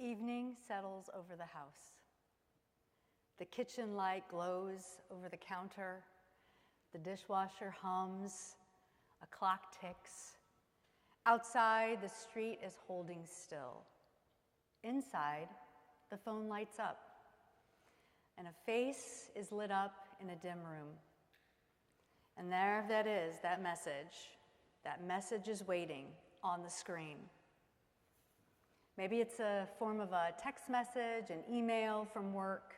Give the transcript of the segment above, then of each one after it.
Evening settles over the house. The kitchen light glows over the counter. The dishwasher hums. A clock ticks. Outside, the street is holding still. Inside, the phone lights up, and a face is lit up in a dim room. And there that is, that message. That message is waiting on the screen. Maybe it's a form of a text message, an email from work,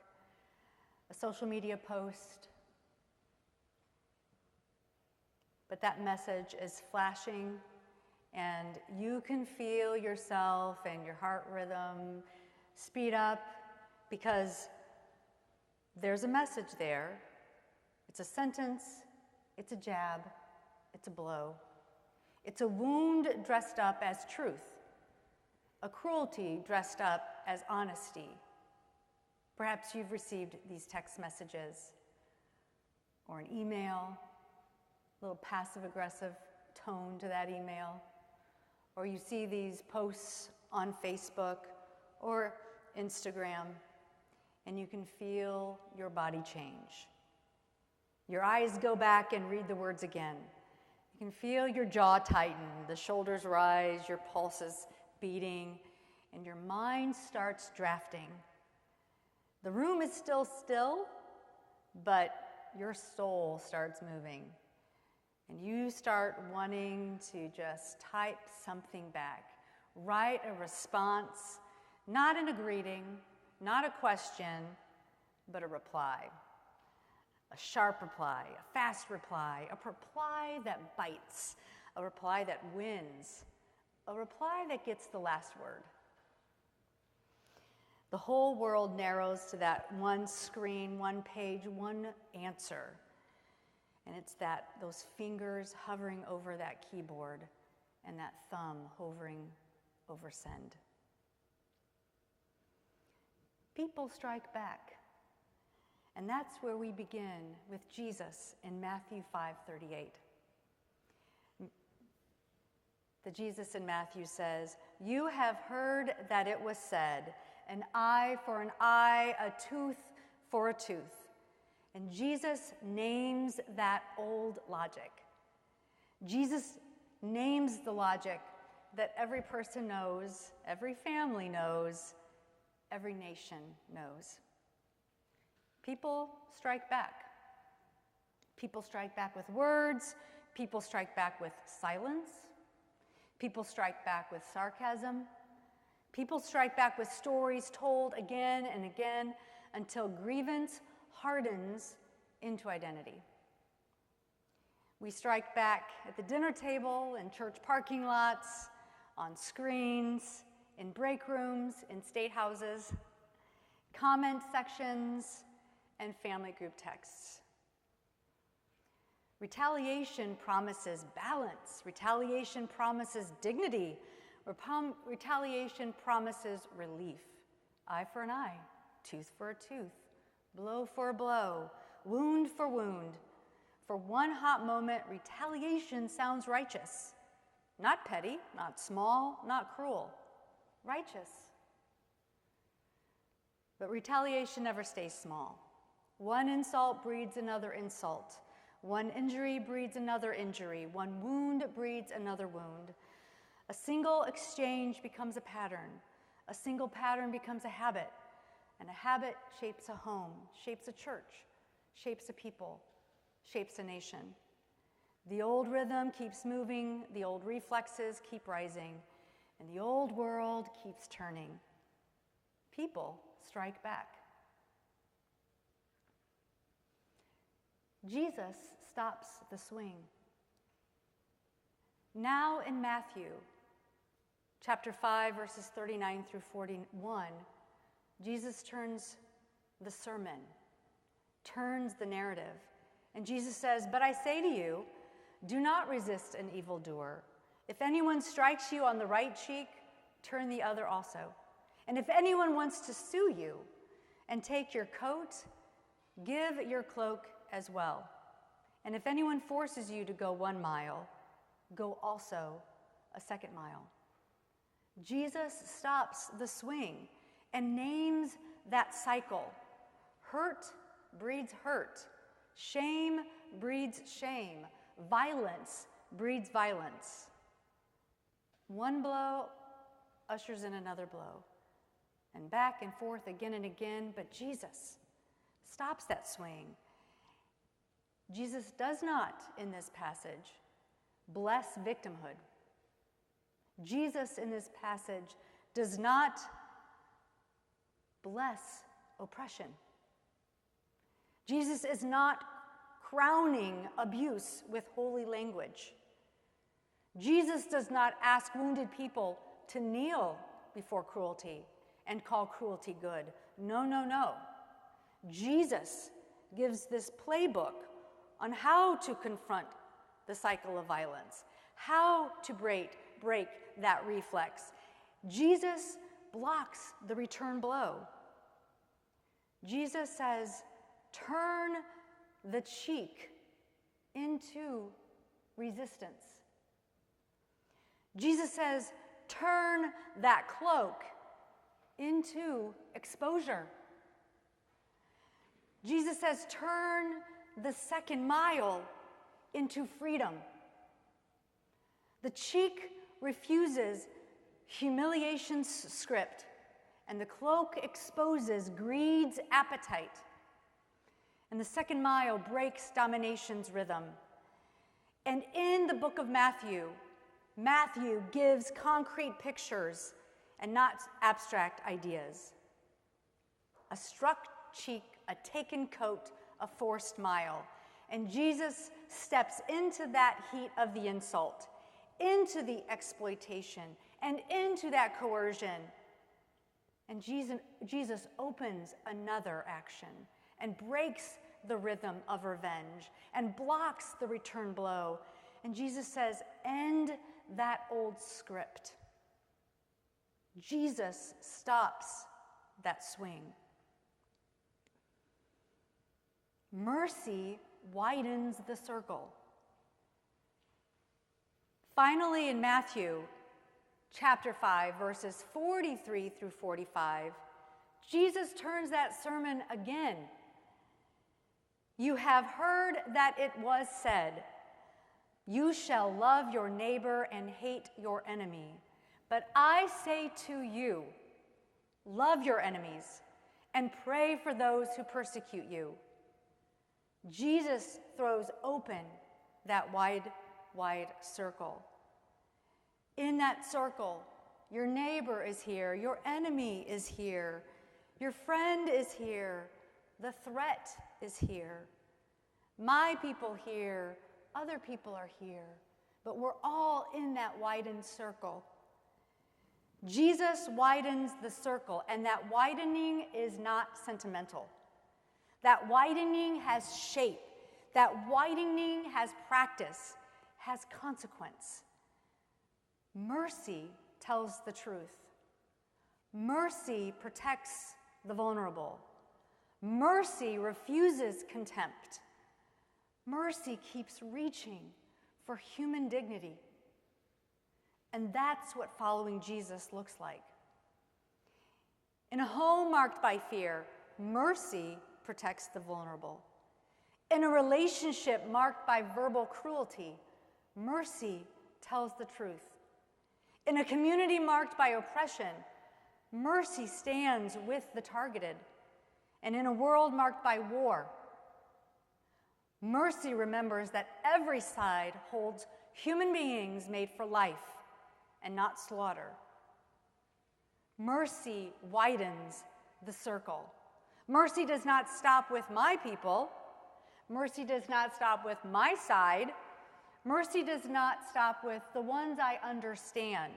a social media post. But that message is flashing, and you can feel yourself and your heart rhythm speed up because there's a message there. It's a sentence, it's a jab, it's a blow. It's a wound dressed up as truth. A cruelty dressed up as honesty. Perhaps you've received these text messages or an email, a little passive-aggressive tone to that email, or you see these posts on Facebook or Instagram, and you can feel your body change. Your eyes go back and read the words again. You can feel your jaw tighten, the shoulders rise, your pulses beating, and your mind starts drafting. The room is still, but your soul starts moving. And you start wanting to just type something back, write a response, not in a greeting, not a question, but a reply. A sharp reply, a fast reply, a reply that bites, a reply that wins, a reply that gets the last word. The whole world narrows to that one screen, one page, one answer. And it's those fingers hovering over that keyboard and that thumb hovering over send. People strike back. And that's where we begin with Jesus in Matthew 5:38. The Jesus in Matthew says, "You have heard that it was said, an eye for an eye, a tooth for a tooth." And Jesus names that old logic. Jesus names the logic that every person knows, every family knows, every nation knows. People strike back. People strike back with words. People strike back with silence. People strike back with sarcasm. People strike back with stories told again and again until grievance hardens into identity. We strike back at the dinner table, in church parking lots, on screens, in break rooms, in state houses, comment sections, and family group texts. Retaliation promises balance. Retaliation promises dignity. Retaliation promises relief. Eye for an eye, tooth for a tooth, blow for a blow, wound for wound. For one hot moment, retaliation sounds righteous. Not petty, not small, not cruel. Righteous. But retaliation never stays small. One insult breeds another insult. One injury breeds another injury. One wound breeds another wound. A single exchange becomes a pattern. A single pattern becomes a habit. And a habit shapes a home, shapes a church, shapes a people, shapes a nation. The old rhythm keeps moving, the old reflexes keep rising, and the old world keeps turning. People strike back. Jesus stops the swing. Now in Matthew, chapter 5, verses 39 through 41, Jesus turns the sermon, turns the narrative. And Jesus says, "But I say to you, do not resist an evildoer. If anyone strikes you on the right cheek, turn the other also. And if anyone wants to sue you and take your coat, give your cloak as well. And if anyone forces you to go 1 mile, go also a 2nd mile. Jesus stops the swing and names that cycle. Hurt breeds hurt. Shame breeds shame. Violence breeds violence. One blow ushers in another blow, and back and forth again and again, but Jesus stops that swing. Jesus does not, in this passage, bless victimhood. Jesus, in this passage, does not bless oppression. Jesus is not crowning abuse with holy language. Jesus does not ask wounded people to kneel before cruelty and call cruelty good. No, no, no. Jesus gives this playbook on how to confront the cycle of violence, how to break that reflex. Jesus blocks the return blow. Jesus says, turn the cheek into resistance. Jesus says, turn that cloak into exposure. Jesus says, turn the second mile into freedom. The cheek refuses humiliation's script, and the cloak exposes greed's appetite. And the second mile breaks domination's rhythm. And in the book of Matthew, Matthew gives concrete pictures and not abstract ideas. A struck cheek, a taken coat, a forced mile. And Jesus steps into that heat of the insult, into the exploitation, and into that coercion. And Jesus opens another action and breaks the rhythm of revenge and blocks the return blow. And Jesus says, end that old script. Jesus stops that swing. Mercy widens the circle. Finally, in Matthew chapter 5, verses 43 through 45, Jesus turns that sermon again. You have heard that it was said, you shall love your neighbor and hate your enemy. But I say to you, love your enemies and pray for those who persecute you. Jesus throws open that wide circle. In that circle, your neighbor is here, your enemy is here, your friend is here, the threat is here. My people here, other people are here, but we're all in that widened circle. Jesus widens the circle, and that widening is not sentimental. That widening has shape. That widening has practice, has consequence. Mercy tells the truth. Mercy protects the vulnerable. Mercy refuses contempt. Mercy keeps reaching for human dignity. And that's what following Jesus looks like. In a home marked by fear, mercy protects the vulnerable. In a relationship marked by verbal cruelty, mercy tells the truth. In a community marked by oppression, mercy stands with the targeted. And in a world marked by war, mercy remembers that every side holds human beings made for life and not slaughter. Mercy widens the circle. Mercy does not stop with my people. Mercy does not stop with my side. Mercy does not stop with the ones I understand.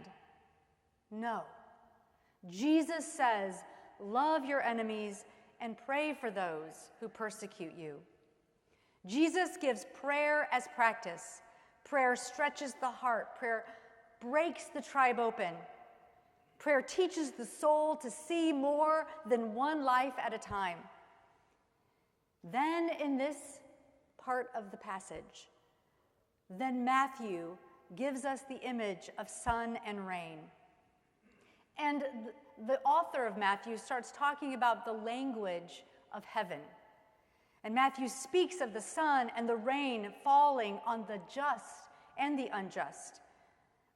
No. Jesus says, love your enemies and pray for those who persecute you. Jesus gives prayer as practice. Prayer stretches the heart. Prayer breaks the tribe open. Prayer teaches the soul to see more than one life at a time. Then in this part of the passage, then Matthew gives us the image of sun and rain. And the author of Matthew starts talking about the language of heaven. And Matthew speaks of the sun and the rain falling on the just and the unjust.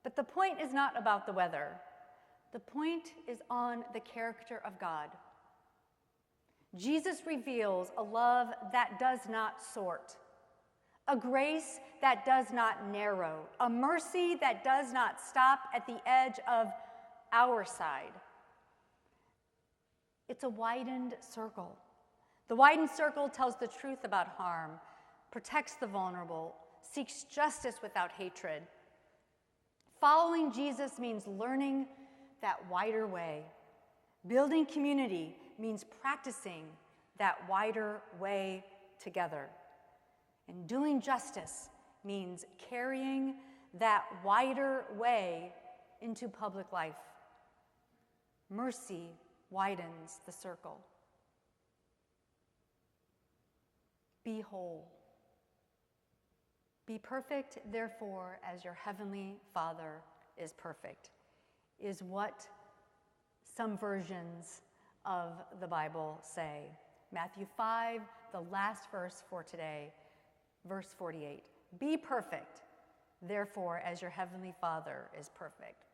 But the point is not about the weather. The point is on the character of God. Jesus reveals a love that does not sort, a grace that does not narrow, a mercy that does not stop at the edge of our side. It's a widened circle. The widened circle tells the truth about harm, protects the vulnerable, seeks justice without hatred. Following Jesus means learning that wider way. Building community means practicing that wider way together. And doing justice means carrying that wider way into public life. Mercy widens the circle. Be whole. Be perfect, therefore, as your heavenly Father is perfect, is what some versions of the Bible say. Matthew 5, the last verse for today, verse 48. Be perfect, therefore, as your heavenly Father is perfect.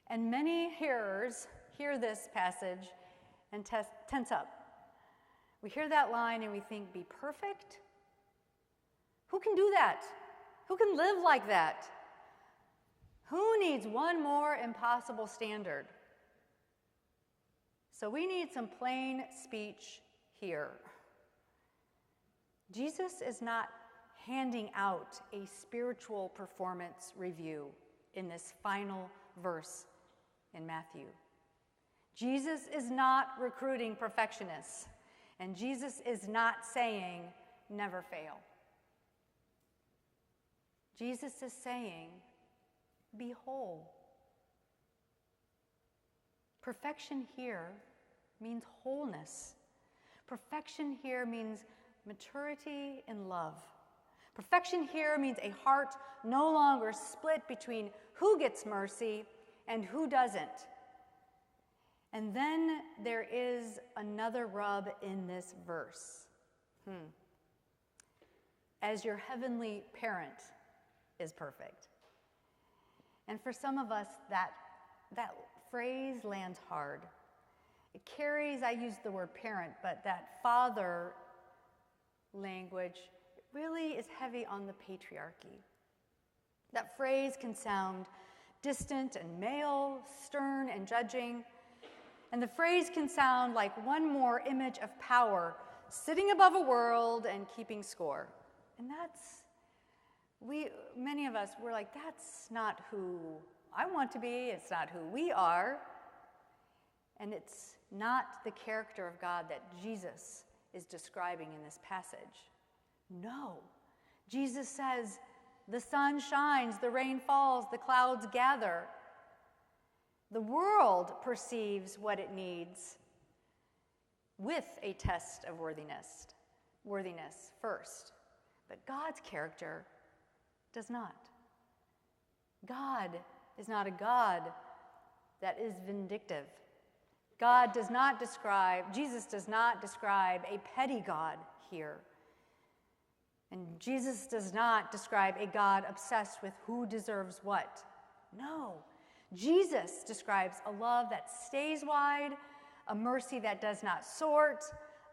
And many hearers hear this passage and tense up. We hear that line and we think, be perfect? Who can do that? Who can live like that? Who needs one more impossible standard? So we need some plain speech here. Jesus is not handing out a spiritual performance review in this final verse in Matthew. Jesus is not recruiting perfectionists, and Jesus is not saying, never fail. Jesus is saying, be whole. Perfection here means wholeness. Perfection here means maturity in love. Perfection here means a heart no longer split between who gets mercy and who doesn't. And then there is another rub in this verse. As your heavenly parent is perfect. And for some of us, that phrase lands hard. It carries, I use the word parent, but that father language really is heavy on the patriarchy. That phrase can sound distant and male, stern and judging. And the phrase can sound like one more image of power sitting above a world and keeping score. And many of us, we're like, that's not who I want to be. It's not who we are. And it's not the character of God that Jesus is describing in this passage. No. Jesus says, the sun shines, the rain falls, the clouds gather. The world perceives what it needs with a test of worthiness first. But God's character does not. God is not a God that is vindictive. Jesus does not describe a petty God here. And Jesus does not describe a God obsessed with who deserves what. No. Jesus describes a love that stays wide, a mercy that does not sort,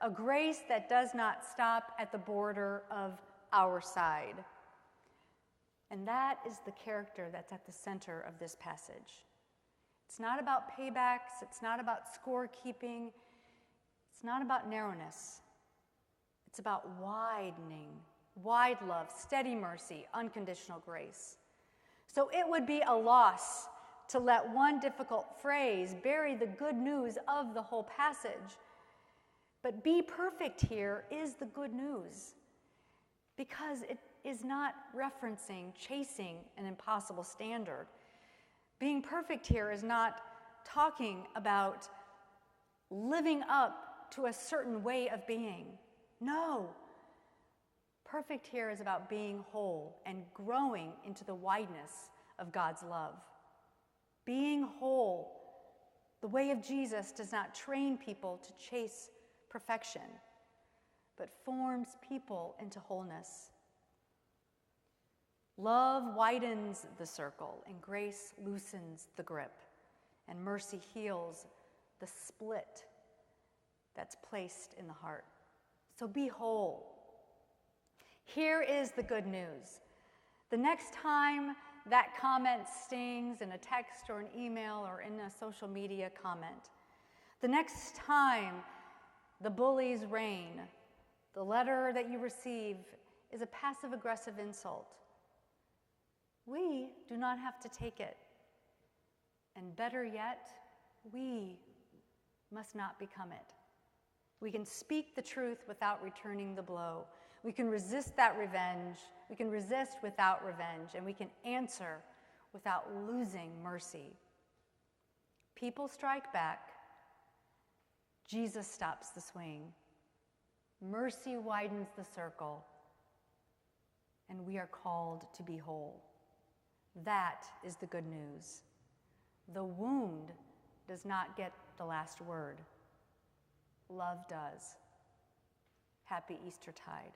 a grace that does not stop at the border of our side. And that is the character that's at the center of this passage. It's not about paybacks. It's not about scorekeeping. It's not about narrowness. It's about widening, wide love, steady mercy, unconditional grace. So it would be a loss to let one difficult phrase bury the good news of the whole passage. But be perfect here is the good news, because it is not referencing chasing an impossible standard. Being perfect here is not talking about living up to a certain way of being. No. Perfect here is about being whole and growing into the wideness of God's love. Being whole, the way of Jesus, does not train people to chase perfection, but forms people into wholeness. Love widens the circle, and grace loosens the grip, and mercy heals the split that's placed in the heart. So be whole. Here is the good news. The next time that comment stings in a text or an email or in a social media comment, the next time the bullies reign, the letter that you receive is a passive-aggressive insult, we do not have to take it. And better yet, we must not become it. We can speak the truth without returning the blow. We can resist that revenge. We can resist without revenge, and we can answer without losing mercy. People strike back. Jesus stops the swing. Mercy widens the circle, and we are called to be whole. That is the good news. The wound does not get the last word. Love does. Happy Eastertide.